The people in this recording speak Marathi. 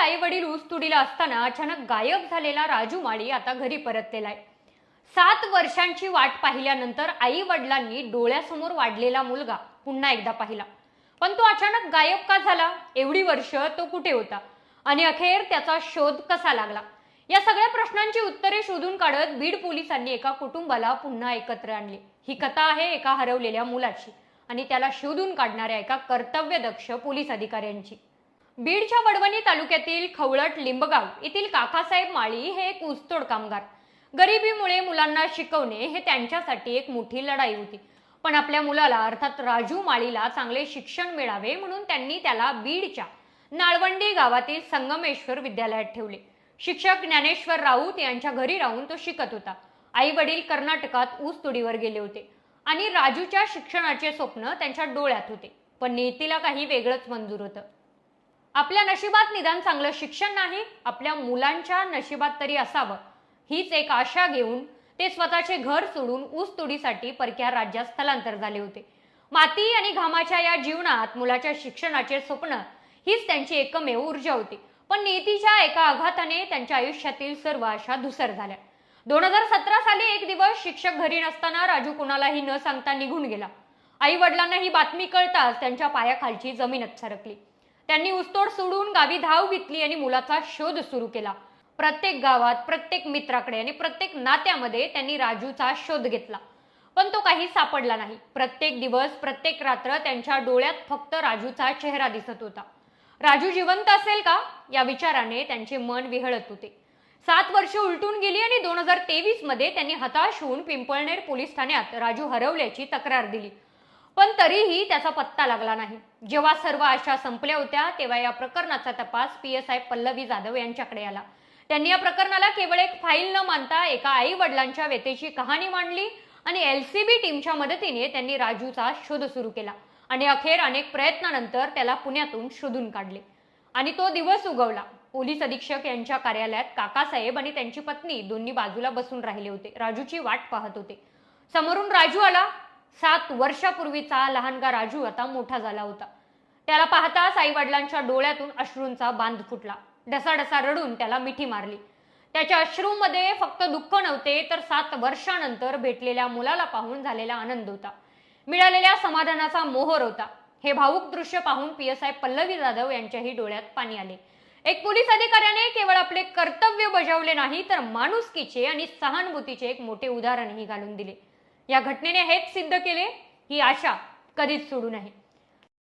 आई वडील ऊसतोडीला असताना अचानक गायब झालेला राजू माळी आता घरी परतलेला आहे। 7 वर्षांची वाट पाहिल्यानंतर आई वडिलांनी डोळ्यासमोर वाढलेला मुलगा पुन्हा एकदा पाहिला, पण तो अचानक गायब का झाला? एवढी वर्ष तो कुठे होता आणि अखेर त्याचा शोध कसा लागला? या सगळ्या प्रश्नांची उत्तरे शोधून काढत बीड पोलिसांनी एका कुटुंबाला पुन्हा एकत्र आणले। ही कथा आहे एका हरवलेल्या मुलाची आणि त्याला शोधून काढणाऱ्या एका कर्तव्यदक्ष पोलीस अधिकाऱ्यांची। बीडच्या वडवणी तालुक्यातील खवळट लिंबगाव येथील काकासाहेब माळी हे एक ऊसतोड कामगार। गरिबीमुळे मुलांना शिकवणे हे त्यांच्यासाठी एक मोठी लढाई होती, पण आपल्या मुलाला अर्थात राजू माळीला चांगले शिक्षण मिळावे म्हणून त्यांनी त्याला बीडच्या नाळवंडी गावातील संगमेश्वर विद्यालयात ठेवले। शिक्षक ज्ञानेश्वर राऊत यांच्या घरी राहून तो शिकत होता। आई वडील कर्नाटकात ऊसतोडीवर गेले होते आणि राजूच्या शिक्षणाचे स्वप्न त्यांच्या डोळ्यात होते, पण नियतीला काही वेगळंच मंजूर होतं। आपल्या नशिबात निदान चांगलं शिक्षण नाही, आपल्या मुलांच्या नशिबात तरी असावं, हीच एक आशा घेऊन ते स्वतःचे घर सोडून ऊसतोडीसाठी परक्या राज्यात स्थलांतर झाले होते। माती आणि घामाच्या या जीवनात मुलाच्या शिक्षणाचे स्वप्न हीच त्यांची एकमेव ऊर्जा होती, पण नियतीच्या एका आघाताने त्यांच्या आयुष्यातील सर्व आशा धुसर झाल्या। 2017 साली एक दिवस शिक्षक घरी नसताना राजू कोणालाही न सांगता निघून गेला। आई वडिलांना ही बातमी कळताच त्यांच्या पायाखालची जमीनच सरकली। त्यांनी ऊसतोड सोडून गावी धाव घेतली आणि मुलाचा शोध सुरू केला। प्रत्येक गावात, प्रत्येक मित्राकडे आणि प्रत्येक नात्यामध्ये त्यांनी राजूचा शोध घेतला, पण तो काही सापडला नाही। प्रत्येक दिवस, प्रत्येक रात्र त्यांच्या डोळ्यात फक्त राजूचा चेहरा दिसत होता। राजू जिवंत असेल का या विचाराने त्यांचे मन विहळत होते। 7 वर्ष उलटून गेली आणि 2023 मध्ये त्यांनी हताश होऊन पिंपळनेर पोलीस ठाण्यात राजू हरवल्याची तक्रार दिली, पण तरीही त्याचा पत्ता लागला नाही। जेव्हा सर्व आशा संपल्या होत्या तेव्हा या प्रकरणाचा तपास PSI पल्लवी जाधव यांच्याकडे आला। त्यांनी या प्रकरणाला केवळ एक फाईल न मानता एका आई वडिलांच्या व्यथेची कहाणी मांडली आणि LCB टीमच्या मदतीने त्यांनी राजूचा शोध सुरू केला आणि अखेर अनेक प्रयत्नानंतर त्याला पुण्यातून शोधून काढले आणि तो दिवस उगवला। पोलीस अधीक्षक यांच्या कार्यालयात काकासाहेब आणि त्यांची पत्नी दोन्ही बाजूला बसून राहिले होते, राजूची वाट पाहत होते। समोरून राजू आला। 7 वर्षापूर्वीचा लहानगा राजू आता मोठा झाला होता। त्याला पाहताच आई वडिलांच्या डोळ्यातून अश्रूंचा बांध फुटला। ढसाढसा रडून त्याला मिठी मारली। त्याच्या अश्रूमध्ये फक्त दुःख नव्हते, तर 7 वर्षानंतर भेटलेल्या मुलाला पाहून झालेला आनंद होता, मिळालेल्या समाधानाचा मोहर होता। हे भावुक दृश्य पाहून PSI पल्लवी जाधव यांच्याही डोळ्यात पाणी आले। एक पोलीस अधिकाऱ्याने केवळ आपले कर्तव्य बजावले नाही, तर माणुसकीचे आणि सहानुभूतीचे एक मोठे उदाहरणही घालून दिले। या घटनेने हेच सिद्ध केले की आशा कधीच सोडू नये।